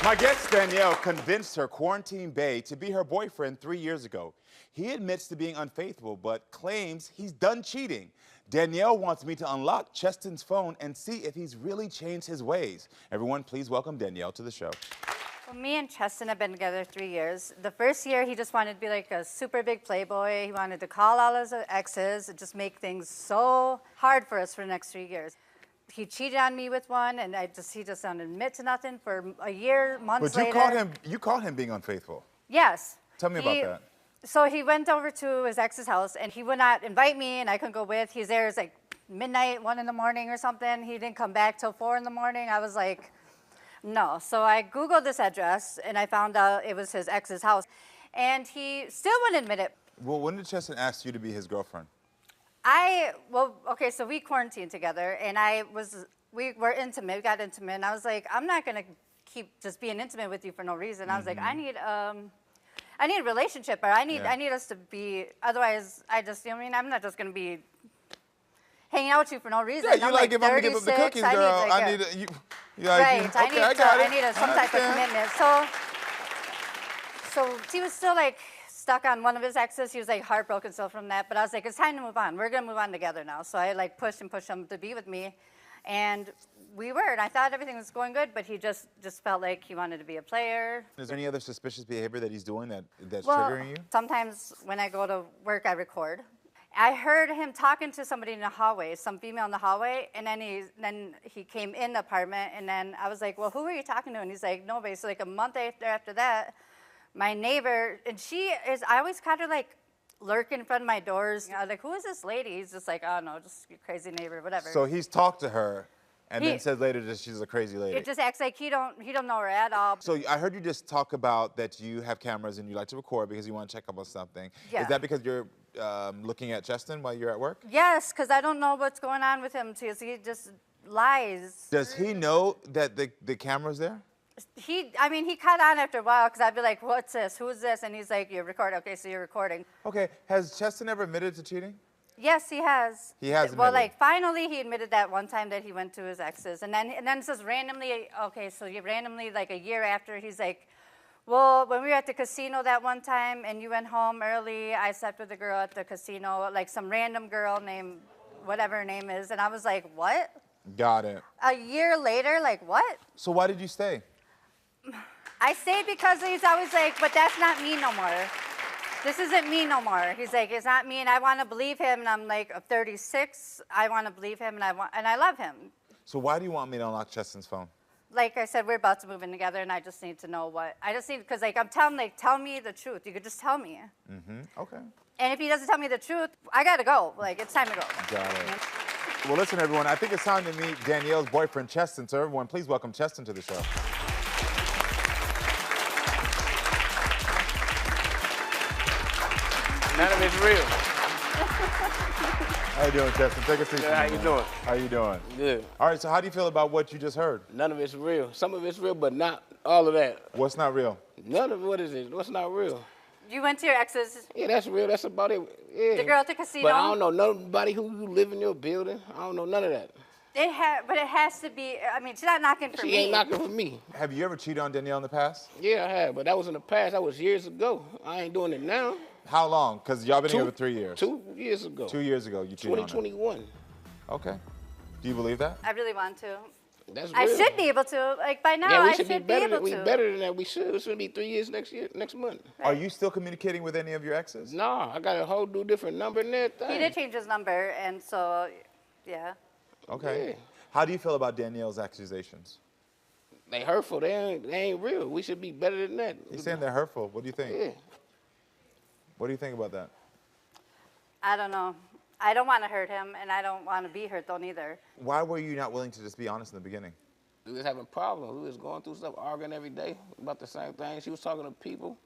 My guest, Danielle, convinced her quarantine bae to be her boyfriend 3 years ago. He admits to being unfaithful, but claims he's done cheating. Danielle wants me to unlock Cheston's phone and see if he's really changed his ways. Everyone, please welcome Danielle to the show. Well, me and Cheston have been together 3 years. The first year, he just wanted to be like a super big playboy. He wanted to call all his exes and just make things so hard for us for the next 3 years. He cheated on me with one, and he just didn't admit to nothing for a year, months later. But you caught him being unfaithful. Yes. Tell me about that. So he went over to his ex's house, and he would not invite me, and I couldn't go with. He's there, it's like midnight, 1 in the morning or something. He didn't come back till 4 in the morning. I was like, no. So I Googled this address, and I found out it was his ex's house. And he still wouldn't admit it. Well, when did Cheston ask you to be his girlfriend? Okay, so we quarantined together, and we were intimate, we got intimate, and I was like, I'm not gonna keep just being intimate with you for no reason. I was like, I need a relationship, or I need us to be, otherwise I just, you know what I mean? I'm not just gonna be hanging out with you for no reason. Yeah, you like if I'm gonna give up the cookies, girl, I need some type of commitment. So he was still like, stuck on one of his exes. He was like heartbroken still from that, but I was like, it's time to move on. We're gonna move on together now. So I like pushed him to be with me, and we were, and I thought everything was going good, but he just felt like he wanted to be a player. Is there any other suspicious behavior that he's doing that's well, triggering you? Sometimes when I go to work, I record. I heard him talking to somebody in the hallway, some female in the hallway, and then he came in the apartment, and then I was like, well, who are you talking to? And he's like, nobody. So like a month after that, my neighbor, and I always caught her like lurking in front of my doors. I was like, who is this lady? He's just like, oh no, just your crazy neighbor, whatever. So he's talked to her and then says later that she's a crazy lady. It just acts like he don't know her at all. So I heard you just talk about that you have cameras and you like to record because you want to check up on something. Yeah. Is that because you're looking at Cheston while you're at work? Yes, because I don't know what's going on with him because he just lies. Does he know that the camera's there? He caught on after a while because I'd be like, what's this? Who's this? And he's like, you're recording. Okay, so you're recording. Okay, has Cheston ever admitted to cheating? Yes, he has. He has admitted. Well, like, finally he admitted that one time that he went to his ex's. And then it says randomly, okay, so you randomly, like a year after, he's like, well, when we were at the casino that one time and you went home early, I slept with a girl at the casino, like some random girl named whatever her name is. And I was like, what? Got it. A year later, like, what? So why did you stay? I stayed because he's always like, but that's not me no more. This isn't me no more. He's like, it's not me, and I want to believe him. And I'm like, 36. I want to believe him, and I love him. So why do you want me to unlock Cheston's phone? Like I said, we're about to move in together, and I just need to know what. I just need, because like I'm telling, like, tell me the truth. You could just tell me. Okay. And if he doesn't tell me the truth, I gotta go. Like, it's time to go. Got it. Well, listen, everyone. I think it's time to meet Danielle's boyfriend, Cheston. So everyone, please welcome Cheston to the show. None of it's real. How you doing, Cheston? Take a seat. Good, how you doing? How you doing? Good. All right, so how do you feel about what you just heard? None of it's real. Some of it's real, but not all of that. What's not real? None of what is it? What's not real? You went to your ex's? Yeah, that's real. That's about it. Yeah. The girl at the casino? But I don't know nobody who live in your building. I don't know none of that. But it has to be, I mean, she's not knocking for me. She ain't knocking for me. Have you ever cheated on Danielle in the past? Yeah, I have, but that was in the past. That was years ago. I ain't doing it now. How long? Because y'all been together 3 years. 2 years ago. 2 years ago, you cheated on her. 2021. Okay. Do you believe that? I really want to. That's real. I should be able to. Like, by now, yeah, I should be able to. We better than that. We should. It's going to be 3 years next month. Right. Are you still communicating with any of your exes? No, I got a whole new different number and everything. He did change his number, and so, yeah. Okay. Yeah. How do you feel about Danielle's accusations? They hurtful. They ain't real. We should be better than that. He's saying they're hurtful. What do you think? Yeah. What do you think about that? I don't know. I don't want to hurt him, and I don't want to be hurt, though, neither. Why were you not willing to just be honest in the beginning? We was having problems. We was going through stuff, arguing every day about the same thing. She was talking to people,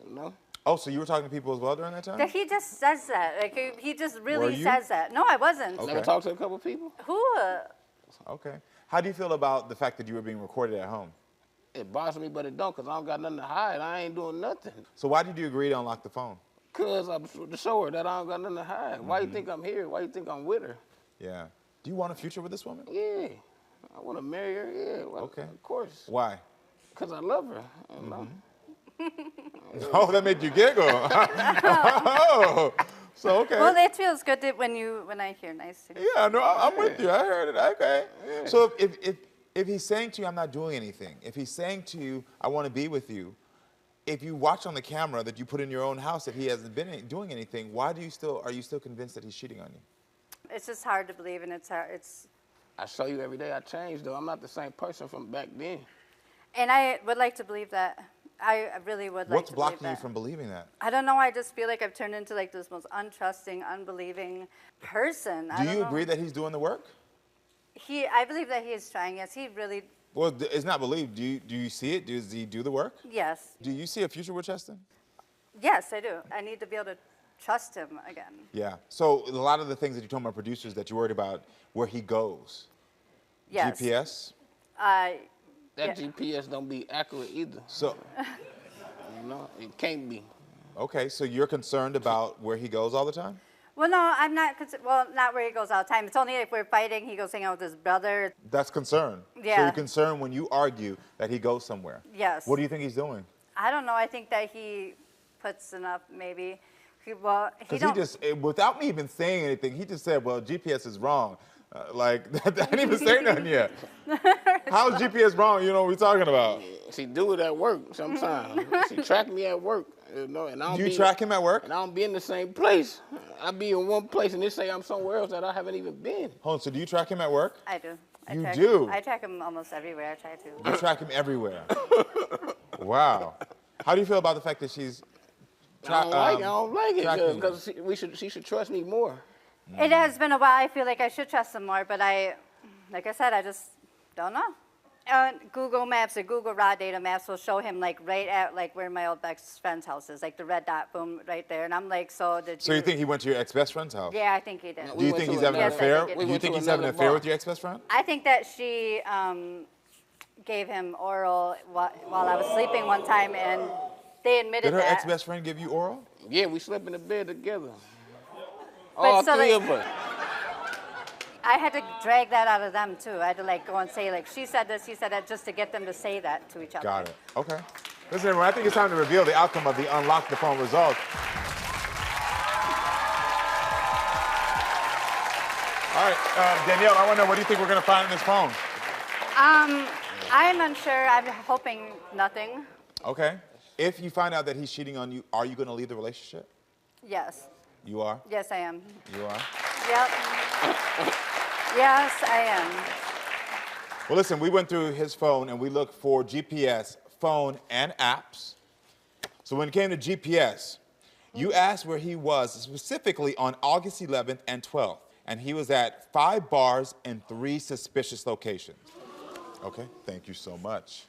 you know. Oh, so you were talking to people as well during that time? He just says that. Like, he just really says that. No, I wasn't. Okay. Never talked to a couple people? Who? Okay. How do you feel about the fact that you were being recorded at home? It bothers me, but it don't, because I don't got nothing to hide. I ain't doing nothing. So why did you agree to unlock the phone? Because to show her that I don't got nothing to hide. Why you think I'm here? Why you think I'm with her? Yeah. Do you want a future with this woman? Yeah. I want to marry her, yeah. Well, okay. Of course. Why? Because I love her, you know. Oh, that made you giggle. Oh, so okay. Well, it feels good when I hear nice things. Yeah, no, I'm with you. I heard it. Okay. Yeah. So if he's saying to you, I'm not doing anything, if he's saying to you, I want to be with you, if you watch on the camera that you put in your own house that he hasn't been doing anything, why are you still convinced that he's cheating on you? It's just hard to believe, and it's hard. I show you every day I changed, though. I'm not the same person from back then. And I would like to believe that. I really would like What's to believe blocking you that. from believing that? I don't know. I just feel like I've turned into like this most untrusting, unbelieving person. Do you agree that he's doing the work? I believe that he is trying. Yes, he really. Well, it's not believed. Do you see it? Does he do the work? Yes. Do you see a future with Cheston? Yes, I do. I need to be able to trust him again. Yeah. So a lot of the things that you told my producers that you're worried about where he goes. Yes. GPS. That GPS don't be accurate either. So. You know, it can't be. Okay, so you're concerned about where he goes all the time? Well, no, I'm not. Not where he goes all the time. It's only if we're fighting, he goes hang out with his brother. That's concern. Yeah. So you're concerned when you argue that he goes somewhere. Yes. What do you think he's doing? I don't know. I think that he puts enough, maybe. Because he just, without me even saying anything, he just said, well, GPS is wrong. I didn't even say nothing yet. How is GPS wrong? You know what we're talking about. She do it at work sometimes. She track me at work. You know, and I don't Do you track him at work? And I don't be in the same place. I be in one place and they say I'm somewhere else that I haven't even been. Hold on, so do you track him at work? I do. I track him almost everywhere. I try to. You track him everywhere. Wow. How do you feel about the fact that she's I don't like it because she should trust me more. It has been a while. I feel like I should trust him more, but like I said, I just don't know. Google Maps or Google Raw Data Maps will show him like right at like where my old best friend's house is, like the red dot, boom, right there. And I'm like, so did you? So you think he went to your ex-best friend's house? Yeah, I think he did. Do you think he's having an affair? Do you think he's having an affair with your ex-best friend? I think that she gave him oral while I was sleeping one time, and they admitted that. Did her ex-best friend give you oral? Yeah, we slept in the bed together. But All so, three like, of us. I had to drag that out of them too. I had to like go and say like, she said this, he said that, just to get them to say that to each other. Got it. Okay. Listen, everyone, I think it's time to reveal the outcome of the Unlock the Phone results. All right, Danielle, I want to know, what do you think we're going to find in this phone? I'm unsure. I'm hoping nothing. Okay. If you find out that he's cheating on you, are you going to leave the relationship? Yes. You are? Yes, I am. You are? Yep. Yes, I am. Well, listen, we went through his phone and we looked for GPS, phone, and apps. So when it came to GPS, you asked where he was specifically on August 11th and 12th. And he was at 5 bars and 3 suspicious locations. Okay, thank you so much.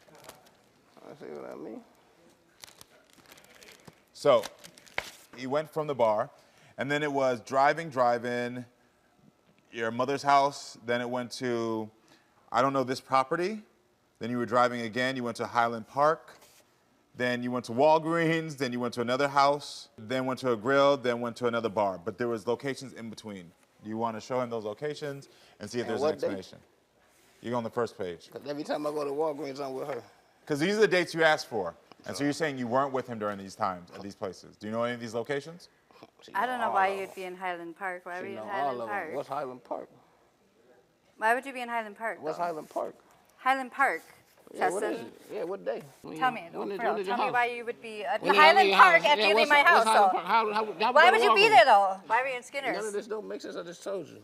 I see what I mean. So he went from the bar, and then it was driving, your mother's house, then it went to, I don't know, this property. Then you were driving again, you went to Highland Park. Then you went to Walgreens, then you went to another house, then went to a grill, then went to another bar. But there was locations in between. Do you want to show him those locations and see if there's an explanation? You go on the first page. Because every time I go to Walgreens, I'm with her. Because these are the dates you asked for. And so you're saying you weren't with him during these times at these places. Do you know any of these locations? I don't know why you'd be in Highland Park. Why were you in Highland Park? What's Highland Park? Why would you be in Highland Park? What's Highland Park? Highland Park, Yeah, what Cheston. is it? Yeah, what day? Tell me, When did tell your me house? why you would be at When did Highland leave Park house? after Yeah, you leave what's- my house. what's Highland So. Park? How Why go would to you be Walgreens? there though? Why were you in None of Skinner's? this don't make sense. I just told you.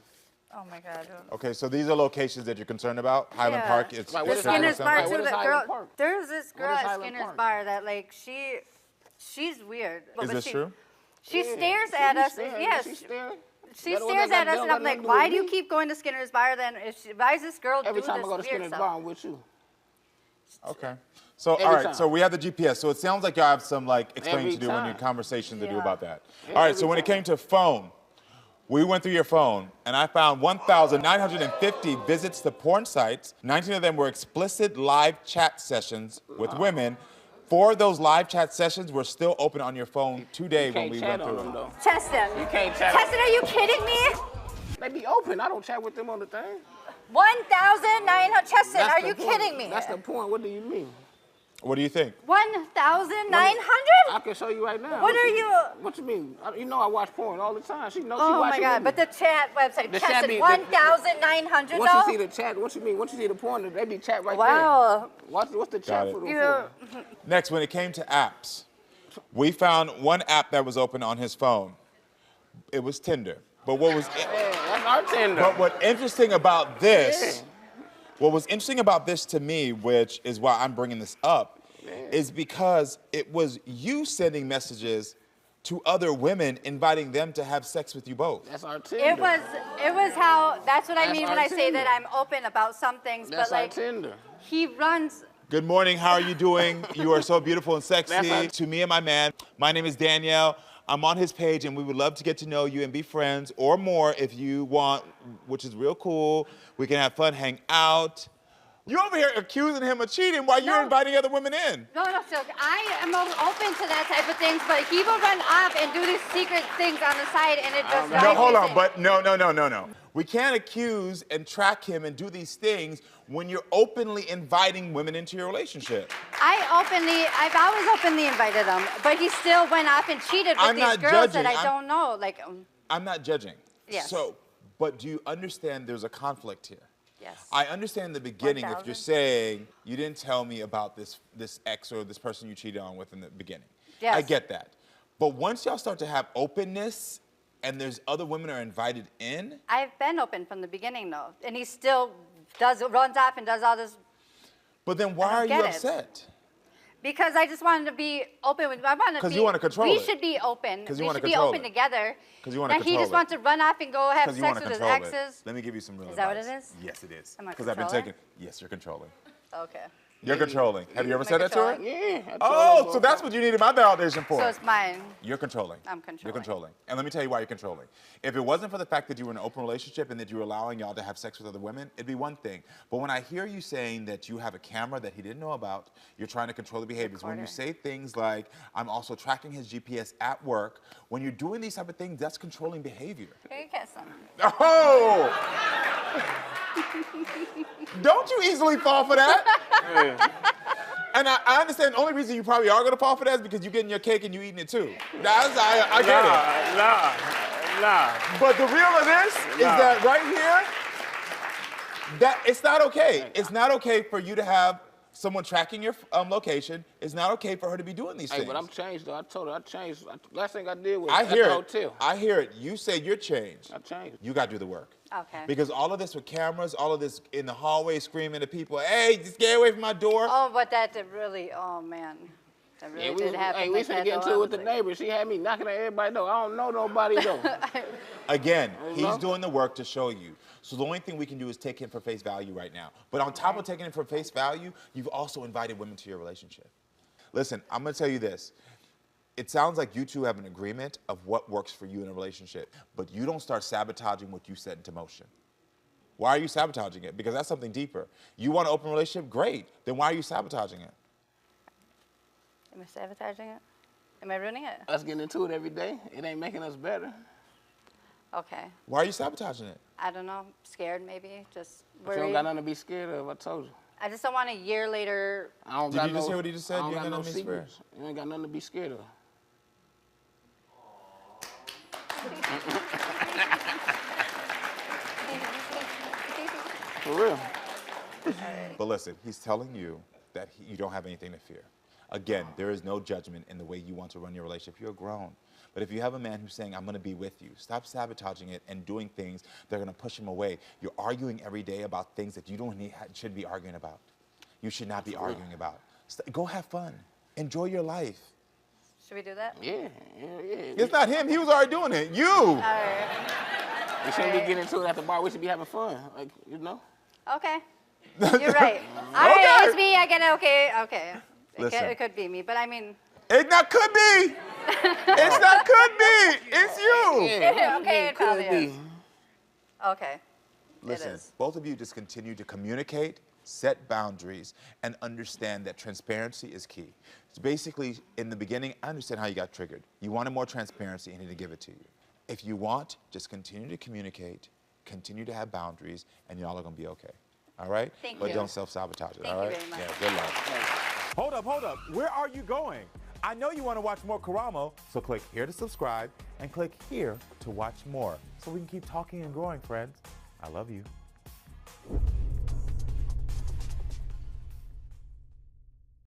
Oh my God. Okay, so these are locations that you're concerned about. Highland Yeah. Park, it's Right, The what is Skinner's Highland bar Park? too. What is That Highland girl. Park? There's this girl is at Highland Skinner's Park? bar that like she's weird. Is this true? She Yeah. stares See, at you us. staring. Yes. She's staring. She That don't- stares that at us, don't and got I'm nothing like, to why with do you me. keep going to Skinner's bar then? Why is this girl Every doing time this I go to weird Skinner's stuff? bar, I'm with you. Okay. So, Every all right, time. so we have the GPS. So it sounds like y'all have some, like, explaining Every to do in your time. conversation to do Yeah. about that. Yeah, All right, every so when it time. came to phone, we went through your phone, and I found 1,950 visits to porn sites. 19 of them were explicit live chat sessions with women. 4 of those live chat sessions were still open on your phone today when we went through them, them. though. Cheston. You can't chat. Cheston, are you kidding me? They be open. I don't chat with them on the thing. 1,900. Cheston, That's are the you point. kidding me? That's the point. What do you mean? What do you think? 1,900? I can show you right now. What are you? What you mean? You know I watch porn all the time. She knows she Oh watches my God! But the chat website, The chat Cheston, be- 1,900 Once though. you see the chat, what you mean? Once you see the porn, they be chat right Wow. there. What's the chat it. for? You, Next, when it came to apps, we found one app that was open on his phone. It was Tinder. But what was That's our Tinder. But what interesting about this, what was interesting about this to me, which is why I'm bringing this up, is because it was you sending messages to other women, inviting them to have sex with you both. That's our Tinder. it was how. That's what I That's mean our when I say Tinder. that I'm open about some things. That's but our like, Tinder. he runs. Good morning, how are you doing? You are so beautiful and That's sexy. our- To me and my man, my name is Danielle. I'm on his page and we would love to get to know you and be friends or more if you want, which is real cool. We can have fun, hang out. You're over here accusing him of cheating while you're No. inviting other women in. No, so I am open to that type of things, but he will run off and do these secret things on the side, and it just No, No, drives hold me on, insane. but no. We can't accuse and track him and do these things when you're openly inviting women into your relationship. I've always openly invited him, but he still went off and cheated with I'm these not girls judging. that I don't know. Like, I'm not judging. Yes. So, but do you understand there's a conflict here? yes. I understand in the beginning if 1,000. you're saying you didn't tell me about this ex or this person you cheated on with in the beginning. Yes. I get that. But once y'all start to have openness and there's other women are invited in, I've been open from the beginning, though, and he still runs off and does all this but then why I don't are you get it. upset? because I just wanted to be open with. I want to 'Cause be. you wanna control we it. should be open. 'Cause you we wanna should be control open it. together. 'Cause you wanna Now he control just it. wants to run off and go have Because you sex want with to his control it. exes. Let me give you some real Is that what advice. it is? Yes, it is. Am I Because I've been controller? taking. Yes, you're controlling. Okay. You're controlling. Have you ever Am I said that to her? controlling? Yeah. I told Oh, her so about that's what you needed my validation for. So it's mine. You're controlling. I'm You're controlling. controlling. And let me tell you why you're controlling. If it wasn't for the fact that you were in an open relationship and that you were allowing y'all to have sex with other women, it'd be one thing. But when I hear you saying that you have a camera that he didn't know about, you're trying to control the behaviors. When you Recorder. say things like, I'm also tracking his GPS at work, when you're doing these type of things, that's controlling behavior. Here you get some. Oh! Don't you easily fall for that? And I understand the only reason you probably are gonna fall for that is because you're getting your cake and you eating it too. I get it. Nah. But the real of this is that right here, that it's not okay. It's not okay for you to have someone tracking your location. It's not okay for her to be doing these Hey, things. but I'm changed though. I told her I changed. Last thing I did was I at hear the it. hotel. I hear it. You say you're changed. I changed. You gotta do the work. Okay. Because all of this with cameras, all of this in the hallway screaming at people, hey, just get away from my door. Oh, but that did really. Oh man, that really Yeah, did happen. hey, we like finna that, get though. into I it with was the like- neighbors. She had me knocking at everybody though. I don't know nobody though. Again, he's know? doing the work to show you. So the only thing we can do is take him for face value right now. But on top of taking him for face value, you've also invited women to your relationship. Listen, I'm gonna tell you this. It sounds like you two have an agreement of what works for you in a relationship, but you don't start sabotaging what you set into motion. Why are you sabotaging it? Because that's something deeper. You want an open relationship? Great. Then why are you sabotaging it? Am I sabotaging it? Am I ruining it? Us getting into it every day, it ain't making us better. Okay. Why are you sabotaging it? I don't know. Scared maybe. Just But you don't worried. got nothing to be scared of. I told you. I just don't want a year later. I don't Did got you just no, hear what he just said? I don't You ain't got got no nothing to be scared. secrets. You ain't got nothing to be scared of. For real. But listen, he's telling you that you don't have anything to fear. Again, there is no judgment in the way you want to run your relationship. You're grown. But if you have a man who's saying, I'm going to be with you, stop sabotaging it and doing things that are going to push him away. You're arguing every day about things that you don't should be arguing about. You should not be arguing about. Go have fun. Enjoy your life. Should we do that? Yeah. It's not him. He was already doing it. You. All right. We shouldn't be getting into it at the bar. We should be having fun. Like, you know? Okay. You're right. All right, it's me. I get it. Okay. Listen. It could be me, but I mean. It not could be. It's not could be. It's you. Yeah. Okay, it probably could is. be. Okay. Listen, It is. both of you just continue to communicate, set boundaries, and understand that transparency is key. So basically, in the beginning, I understand how you got triggered. You wanted more transparency, and he didn't give it to you. If you want, just continue to communicate, continue to have boundaries, and y'all are gonna be okay. All right? Thank but you. don't self-sabotage it, Thank all you right? very much. Yeah, good luck. Hold up, hold up. Where are you going? I know you want to watch more Karamo, so click here to subscribe and click here to watch more so we can keep talking and growing, friends. I love you.